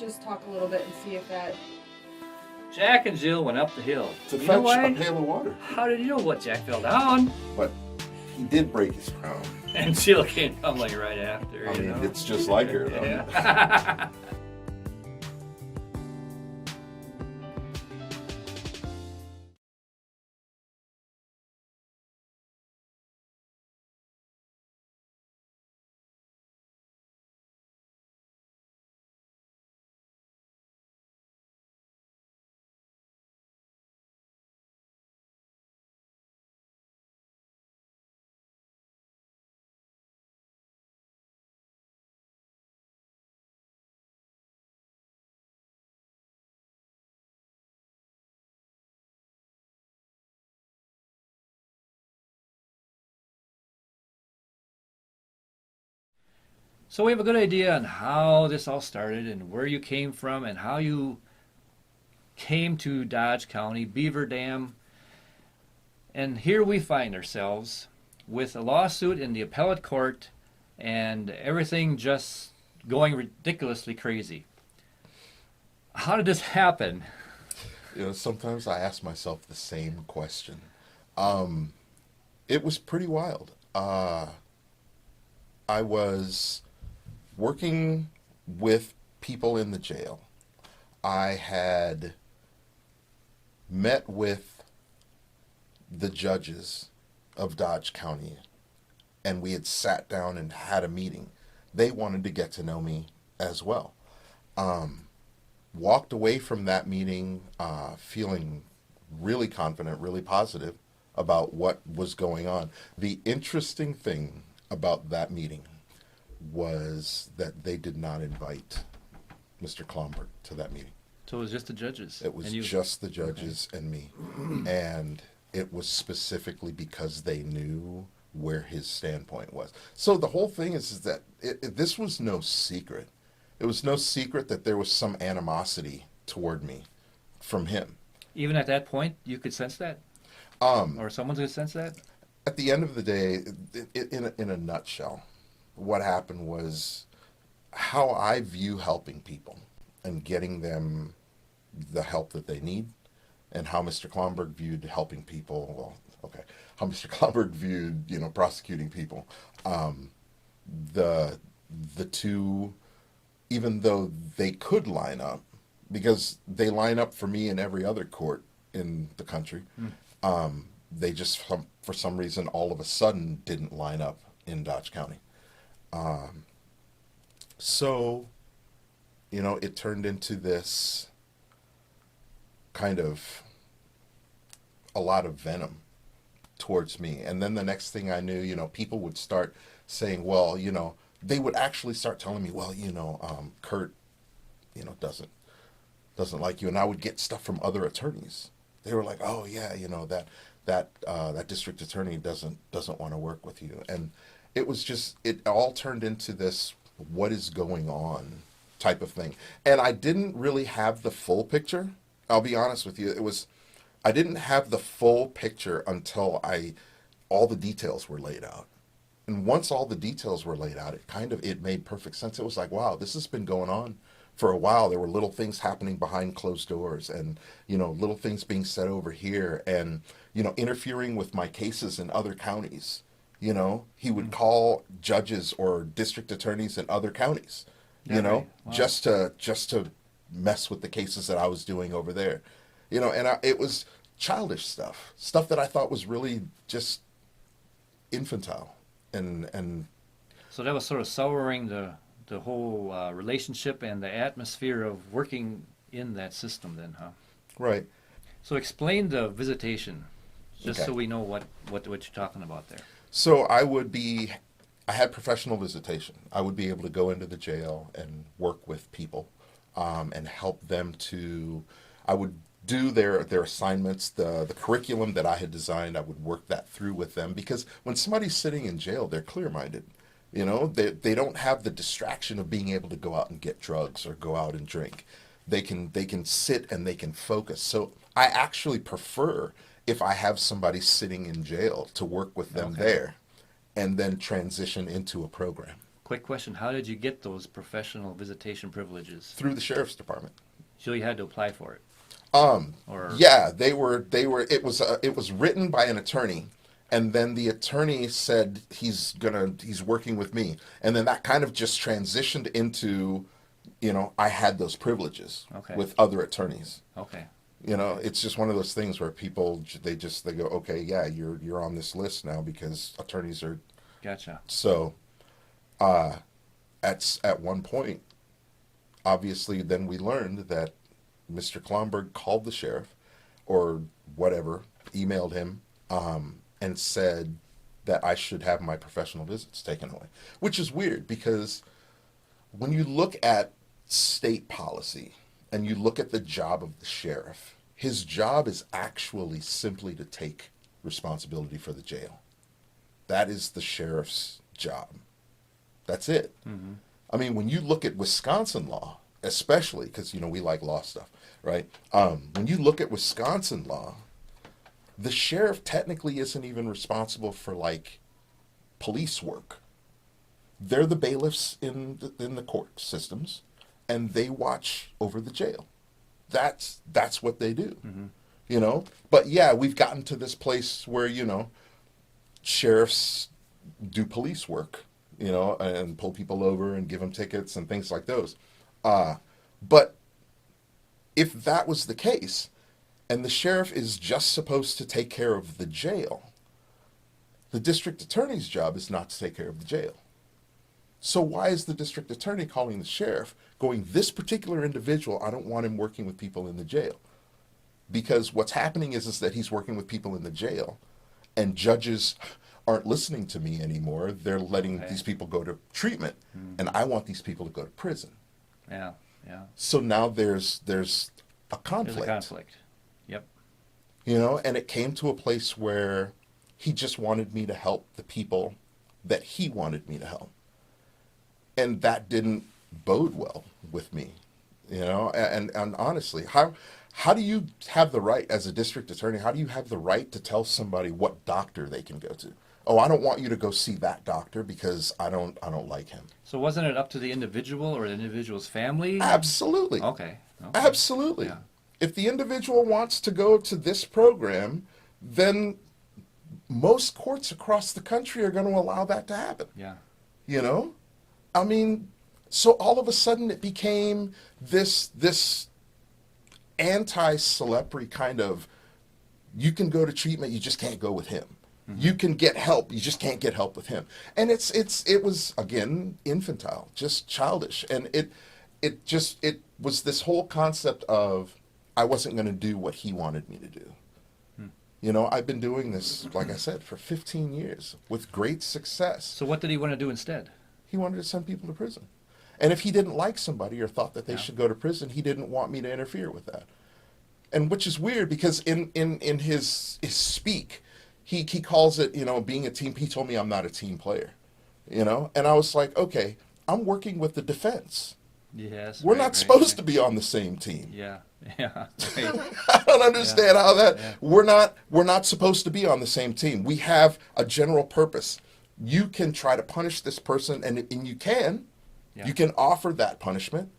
just talk a little bit and see if that... Jack and Jill went up the hill. To You fetch know why? a pail of water. How did you know what? Jack fell down, But he did break his crown. and Jill came tumbling right after. I you mean, know? it's just like her, though. Yeah. So we have a good idea on how this all started and where you came from and how you came to Dodge County, Beaver Dam. And here we find ourselves with a lawsuit in the appellate court and everything just going ridiculously crazy. How did this happen? You know, sometimes I ask myself the same question. It was pretty wild. I was working with people in the jail. I had met with the judges of Dodge County, and we had sat down and had a meeting. They wanted to get to know me as well. Walked away from that meeting feeling really confident, really positive about what was going on. The interesting thing about that meeting was that they did not invite Mr. Klomberg to that meeting. So it was just the judges? It was just the judges and me. And it was specifically because they knew where his standpoint was. So the whole thing is that this was no secret. It was no secret that there was some animosity toward me from him. Even at that point, you could sense that? Or someone could sense that? At the end of the day, in a nutshell, what happened was how I view helping people and getting them the help that they need, and how Mr. Klomberg viewed helping people. Well, okay, how Mr. Klomberg viewed, prosecuting people. The two, even though they could line up, because they line up for me in every other court in the country, they just, for some reason, all of a sudden didn't line up in Dodge County. So, it turned into this kind of a lot of venom towards me. And then the next thing I knew, people would start saying, well, they would actually start telling me, well, Kurt, doesn't like you. And I would get stuff from other attorneys. They were like, oh yeah, that district attorney doesn't want to work with you. And it was just, it all turned into this, what is going on type of thing. And I didn't really have the full picture. I'll be honest with you. I didn't have the full picture until all the details were laid out. And once all the details were laid out, it made perfect sense. It was like, wow, this has been going on for a while. There were little things happening behind closed doors, and, little things being said over here, and, interfering with my cases in other counties. He would call judges or district attorneys in other counties, Right. Wow. just to mess with the cases that I was doing over there, and it was childish stuff that I thought was really just infantile, and So that was sort of souring the whole relationship and the atmosphere of working in that system then, huh? right. So explain the visitation, just Okay. so we know what you're talking about there. So I had professional visitation. I would be able to go into the jail and work with people, and help them I would do their assignments, the curriculum that I had designed. I would work that through with them, because when somebody's sitting in jail, they're clear-minded. They don't have the distraction of being able to go out and get drugs or go out and drink. They can sit and they can focus. So I actually prefer, if I have somebody sitting in jail, to work with them there and then transition into a program. quick question. How did you get those professional visitation privileges? Through the sheriff's department. So you had to apply for it? Or Yeah, they were, it was written by an attorney, and then the attorney said he's working with me. And then that kind of just transitioned into, I had those privileges Okay. with other attorneys. Okay. It's just one of those things where people, they go, okay, yeah, you're on this list now because attorneys are. Gotcha. So, at one point, obviously, then we learned that Mr. Klomberg called the sheriff, or whatever, emailed him, and said that I should have my professional visits taken away, which is weird because when you look at state policy and you look at the job of the sheriff, his job is actually simply to take responsibility for the jail. That is the sheriff's job. That's it. Mm-hmm. I mean, when you look at Wisconsin law, especially because, we like law stuff, right? When you look at Wisconsin law, the sheriff technically isn't even responsible for, like, police work. They're the bailiffs in the court systems, and they watch over the jail. That's what they do, Mm-hmm. But yeah, we've gotten to this place where, sheriffs do police work, and pull people over and give them tickets and things like those. But if that was the case, and the sheriff is just supposed to take care of the jail, the district attorney's job is not to take care of the jail. So why is the district attorney calling the sheriff, going, this particular individual, I don't want him working with people in the jail? Because what's happening is that he's working with people in the jail, and judges aren't listening to me anymore. They're letting these people go to treatment, and I want these people to go to prison. Yeah, yeah. So now there's a conflict. There's a conflict. Yep. And it came to a place where he just wanted me to help the people that he wanted me to help. And that didn't bode well with me, and honestly, how do you have the right, as a district attorney, how do you have the right to tell somebody what doctor they can go to? Oh, I don't want you to go see that doctor because I don't like him. So wasn't it up to the individual or the individual's family? Absolutely. Okay. Absolutely. Yeah. If the individual wants to go to this program, then most courts across the country are going to allow that to happen. Yeah. I mean, so all of a sudden it became this anti-Selepri kind of, you can go to treatment, you just can't go with him. Mm-hmm. You can get help, you just can't get help with him. And it was, again, infantile, just childish. And it was this whole concept of, I wasn't going to do what he wanted me to do. I've been doing this, like I said, for 15 years with great success. So what did he want to do instead? He wanted to send people to prison. And if he didn't like somebody or thought that they should go to prison, he didn't want me to interfere with that. And which is weird because in his speak, he calls it, being a team. He told me I'm not a team player, and I was like, okay, I'm working with the defense. Yes. We're not supposed to be on the same team. Yeah. Yeah. Right. I don't understand how that we're not supposed to be on the same team. We have a general purpose. You can try to punish this person, and you can. Yeah. You can offer that punishment,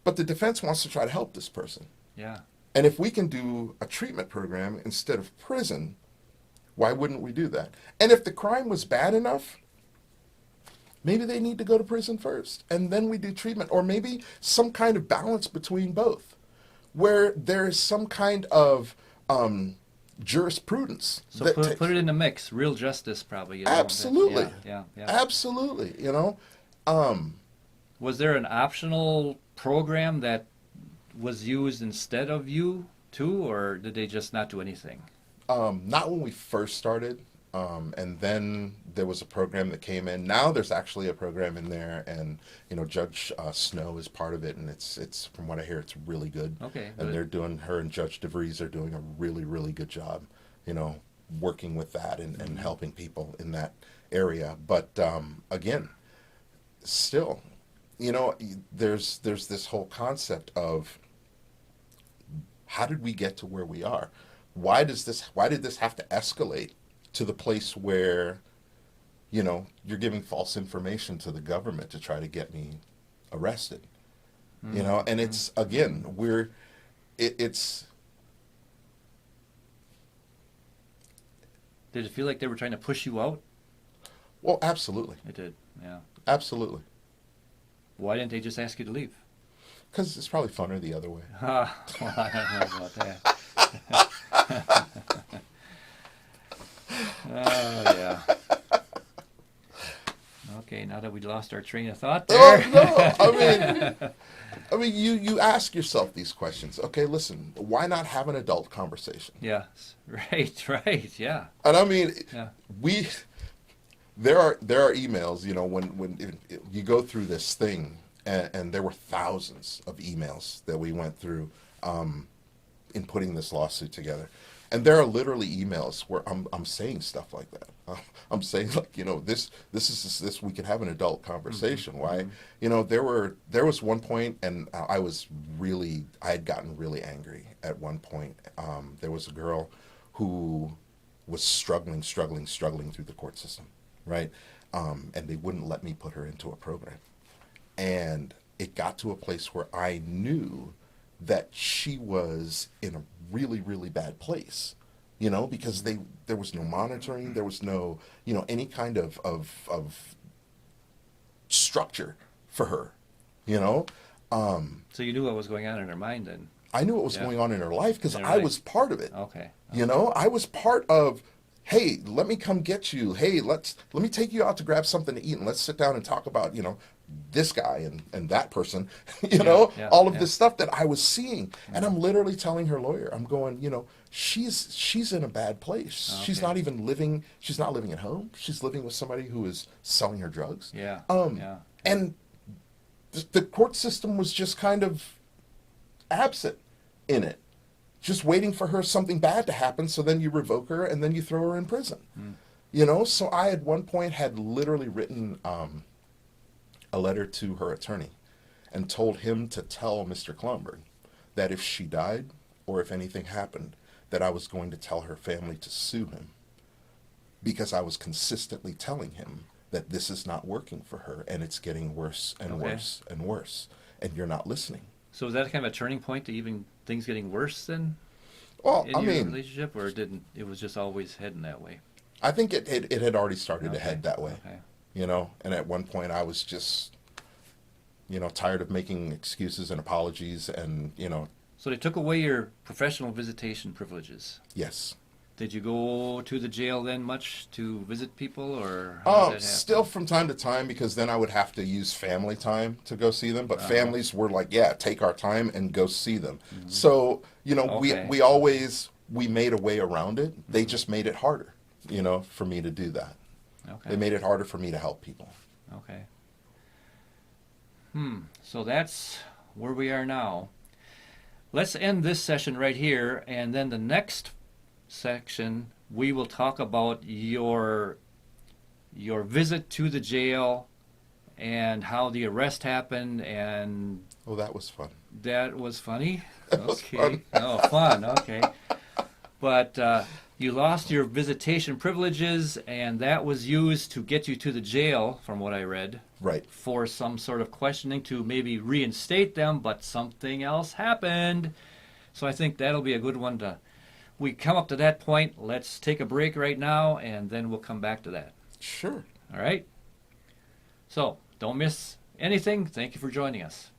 but the defense wants to try to help this person. Yeah. And if we can do a treatment program instead of prison, why wouldn't we do that? And if the crime was bad enough, maybe they need to go to prison first, and then we do treatment, or maybe some kind of balance between both, where there is some kind of jurisprudence. So put it in the mix. Real justice, probably. Absolutely. Yeah. Absolutely. Was there an optional program that was used instead of you too, or did they just not do anything? Not when we first started. And then there was a program that came in. Now there's actually a program in there, and Judge Snow is part of it, and it's from what I hear, it's really good. Okay. And her and Judge DeVries are doing a really, really good job, working with that and helping people in that area. But again, still, there's this whole concept of, how did we get to where we are? Why did this have to escalate to the place where, you know, you're giving false information to the government to try to get me arrested. You know, and it's, again, it's. Did it feel like they were trying to push you out? Well, absolutely. It did, yeah. Absolutely. Why didn't they just ask you to leave? Because it's probably funner the other way. Well, I don't know about that. Oh, yeah. Okay, now that we lost our train of thought there. Oh, no, I mean, you ask yourself these questions. Okay, listen, why not have an adult conversation? Yes, right, yeah. And I mean, Yeah. there are emails, you know, when you go through this thing, and there were thousands of emails that we went through in putting this lawsuit together. And there are literally emails where I'm saying stuff like that. I'm saying, like, you know, this we could have an adult conversation. Why? You know, there was one point, and I had gotten really angry at one point. There was a girl who was struggling through the court system, right? And they wouldn't let me put her into a program. And it got to a place where I knew that she was in a really, really bad place, you know, because there was no monitoring, there was no, you know, any kind of structure for her, you know. So you knew what was going on in her mind then? I knew what was going on in her life because I was part of it. Okay. You know, I was part of, hey, let me come get you. Hey, let me take you out to grab something to eat, and let's sit down and talk about, you know, this guy and that person, you know, all of this stuff that I was seeing. And I'm literally telling her lawyer, I'm going, you know, she's in a bad place. Okay. She's not living at home. She's living with somebody who is selling her drugs. Yeah. And the court system was just kind of absent in it, just waiting for her something bad to happen, so then you revoke her and then you throw her in prison. You know, so I at one point had literally written a letter to her attorney and told him to tell Mr. Klomberg that if she died or if anything happened, that I was going to tell her family to sue him, because I was consistently telling him that this is not working for her and it's getting worse and worse and worse, and you're not listening. So was that kind of a turning point to even things getting worse then? Well, in your relationship, or it was just always heading that way? I think it had already started to head that way. Okay. You know, and at one point I was just, you know, tired of making excuses and apologies, and, you know. So they took away your professional visitation privileges. Yes. Did you go to the jail then much to visit people, or how did that happen? Still from time to time, because then I would have to use family time to go see them. But families were like, yeah, take our time and go see them. So, you know, we made a way around it. They just made it harder, you know, for me to do that. Okay. They made it harder for me to help people. Okay. So that's where we are now. Let's end this session right here, and then the next section we will talk about your visit to the jail and how the arrest happened. And that was fun. That was funny. That was fun. Oh, fun. Okay. But you lost your visitation privileges, and that was used to get you to the jail, from what I read. Right. For some sort of questioning to maybe reinstate them, but something else happened. So I think that'll be a good one to... We come up to that point. Let's take a break right now, and then we'll come back to that. Sure. All right? So, don't miss anything. Thank you for joining us.